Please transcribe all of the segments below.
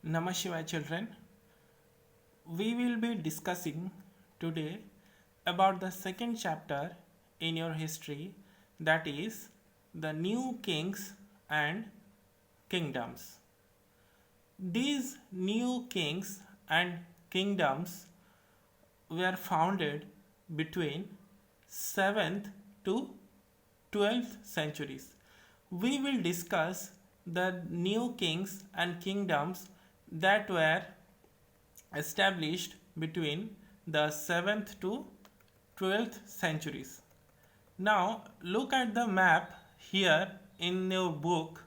Namashivaya children, we will be discussing today about the second chapter in your history, that is the new kings and kingdoms. These new kings and kingdoms were founded between 7th to 12th centuries. We will discuss the new kings and kingdoms that were established between the 7th to 12th centuries. Now, look at the map here in your book.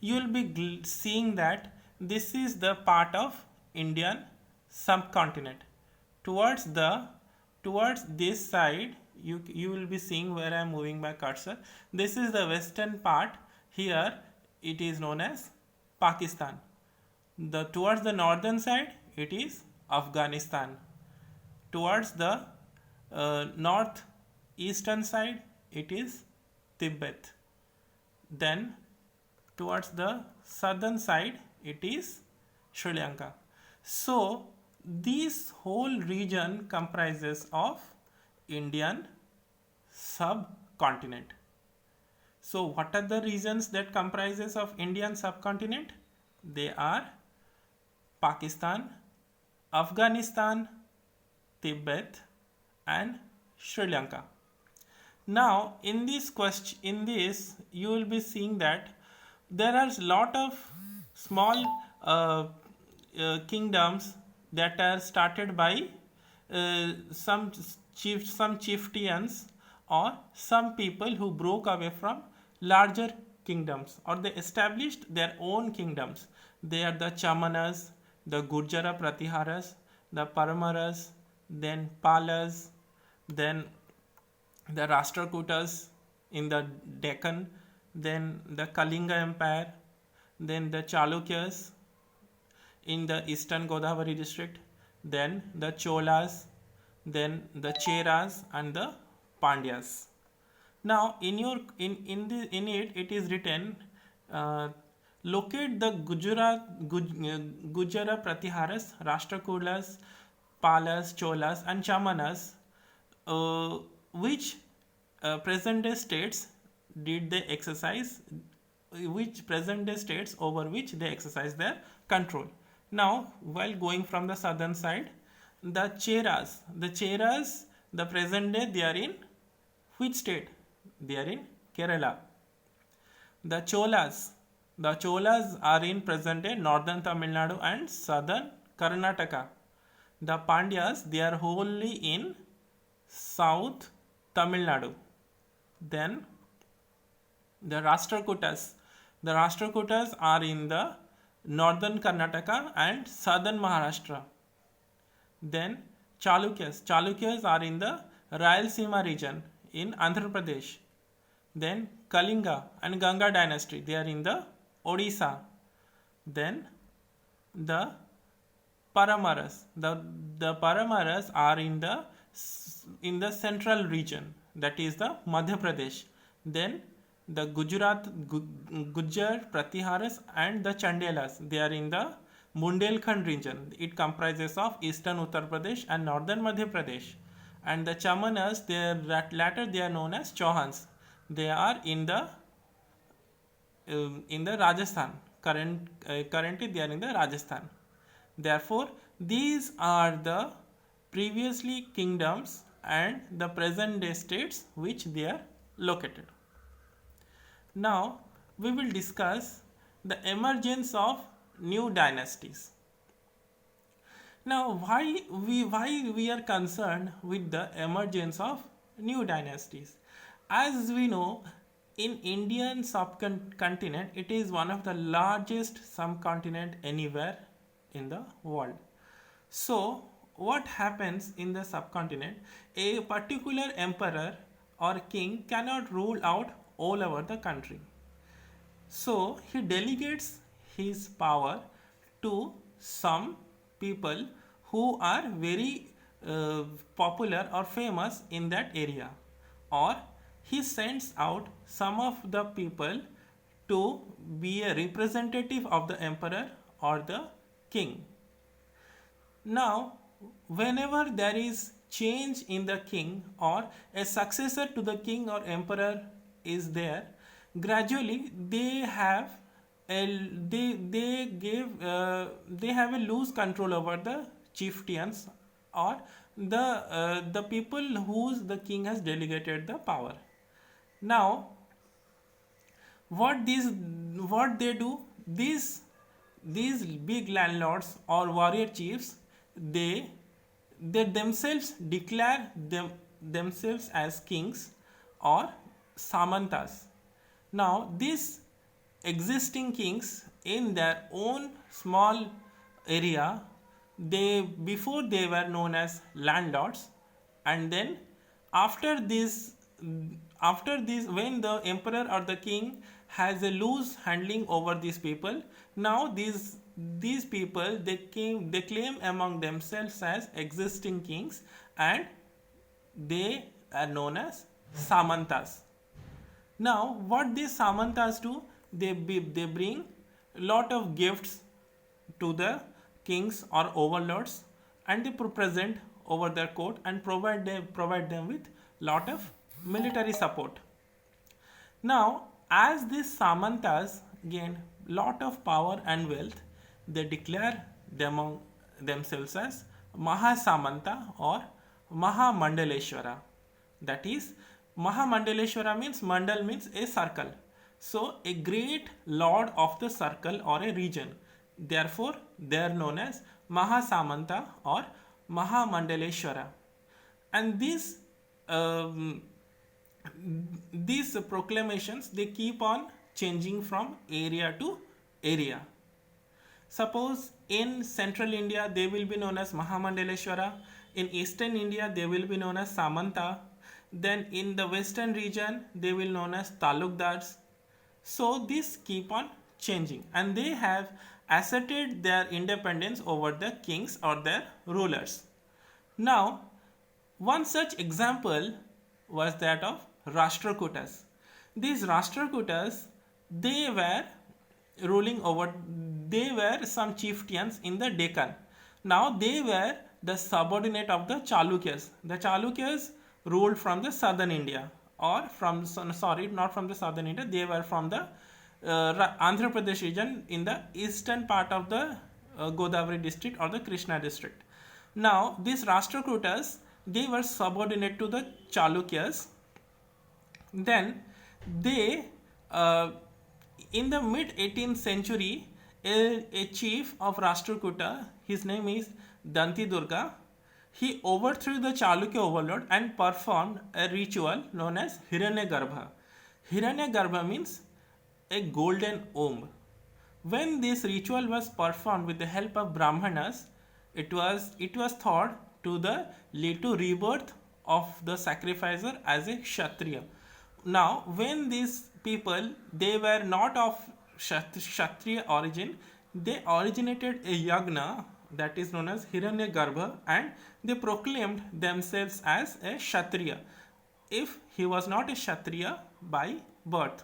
You will be seeing that this is the part of Indian subcontinent. Towards the towards this side, you will be seeing where I am moving my cursor. This is the western part. Here it is known as Pakistan. The towards the northern side it is Afghanistan. Towards the north eastern side it is Tibet. Then towards the southern side it is Sri Lanka. So this whole region comprises of Indian subcontinent. So what are the regions that comprises of Indian subcontinent? They are Pakistan, Afghanistan, Tibet and Sri Lanka. Now in this you will be seeing that there are a lot of small kingdoms that are started by some chieftains or some people who broke away from larger kingdoms, or they established their own kingdoms. They are the Chamanas, the Gurjara Pratiharas, the Paramaras, then Palas, then the Rashtrakutas in the Deccan, then the Kalinga Empire, then the Chalukyas in the eastern Godavari district, then the Cholas, then the Cheras and the Pandyas. Now in it it is written, locate the Gujara Pratiharas, Rashtrakutas, Palas, Cholas and Chamanas, which present day states did they exercise, which present day states over which they exercise their control. Now while going from the southern side, the Cheras, the present day they are in which state? They are in Kerala. The Cholas are in present day northern Tamil Nadu and southern Karnataka. The Pandyas, they are wholly in south Tamil Nadu. Then the Rashtrakutas are in the northern Karnataka and southern Maharashtra. Then Chalukyas are in the Rayalaseema region in Andhra Pradesh. Then Kalinga and Ganga dynasty, they are in the Odisha. Then the Paramaras, the Paramaras are in the central region, that is the Madhya Pradesh. Then the Gujar Pratiharas and the Chandelas, they are in the Bundelkhand region. It comprises of eastern Uttar Pradesh and northern Madhya Pradesh. And the Chamanas, latter they are known as Chauhans. They are in the Rajasthan. Currently they are in the Rajasthan. Therefore, these are the previously kingdoms and the present day states which they are located. Now we will discuss the emergence of new dynasties. Now why we are concerned with the emergence of new dynasties? As we know, in Indian subcontinent, it is one of the largest subcontinent anywhere in the world. So what happens in the subcontinent? A particular emperor or king cannot rule out all over the country. So he delegates his power to some people who are very popular or famous in that area, or he sends out some of the people to be a representative of the emperor or the king. Now, whenever there is change in the king or a successor to the king or emperor is there, gradually they have a loose control over the chieftains or the people whose the king has delegated the power. Now, what they do, these big landlords or warrior chiefs, they themselves declare themselves as kings or samantas. Now these existing kings in their own small area, they before they were known as landlords, and then after this when the emperor or the king has a loose handling over these people, now these people they claim among themselves as existing kings, and they are known as samantas. Now what these samantas do, they bring lot of gifts to the kings or overlords, and they present over their court and provide them with lot of military support. Now, as these samantas gain lot of power and wealth, they declare themselves as Mahasamanta or Mahamandaleshwara. That is, Mahamandaleshwara means Mandal means a circle. So, a great lord of the circle or a region. Therefore, they are known as Mahasamanta or Mahamandaleshwara. And these proclamations, they keep on changing from area to area. Suppose in central India they will be known as Mahamandaleshwara, in eastern India they will be known as Samanta, then in the western region they will known as Talukdars. So this keep on changing, and they have asserted their independence over the kings or their rulers. Now, one such example was that of Rashtrakutas. These Rashtrakutas, they were some chieftains in the Deccan. Now they were the subordinate of the Chalukyas. The Chalukyas ruled from the southern India, or not from the southern India, they were from the Andhra Pradesh region in the eastern part of the Godavari district or the Krishna district. Now these Rashtrakutas, they were subordinate to the Chalukyas. Then they in the mid 18th century, a chief of Rashtrakuta, his name is Danti Durga, he overthrew the Chalukya overlord and performed a ritual known as Hiranyagarbha. Hiranyagarbha means a golden womb. When this ritual was performed with the help of Brahmanas, it was thought to lead to rebirth of the sacrificer as a Kshatriya. Now, when these people, they were not of Kshatriya origin, they originated a yagna that is known as Hiranyagarbha, and they proclaimed themselves as a Kshatriya if he was not a Kshatriya by birth.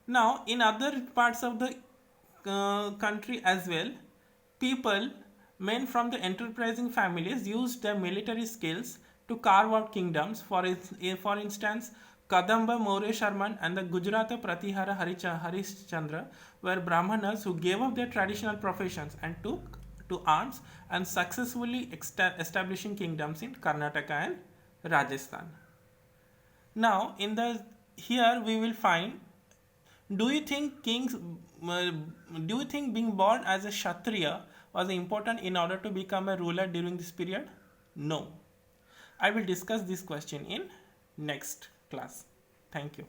Now, in other parts of the country as well, men from the enterprising families used their military skills to carve out kingdoms. For instance, Kadamba Maurya Sharman and the Gujarata Pratihara Harishchandra were Brahmanas who gave up their traditional professions and took to arms and successfully establishing kingdoms in Karnataka and Rajasthan. Now, here we will find, do you think being born as a Kshatriya was important in order to become a ruler during this period? No. I will discuss this question in next class. Thank you.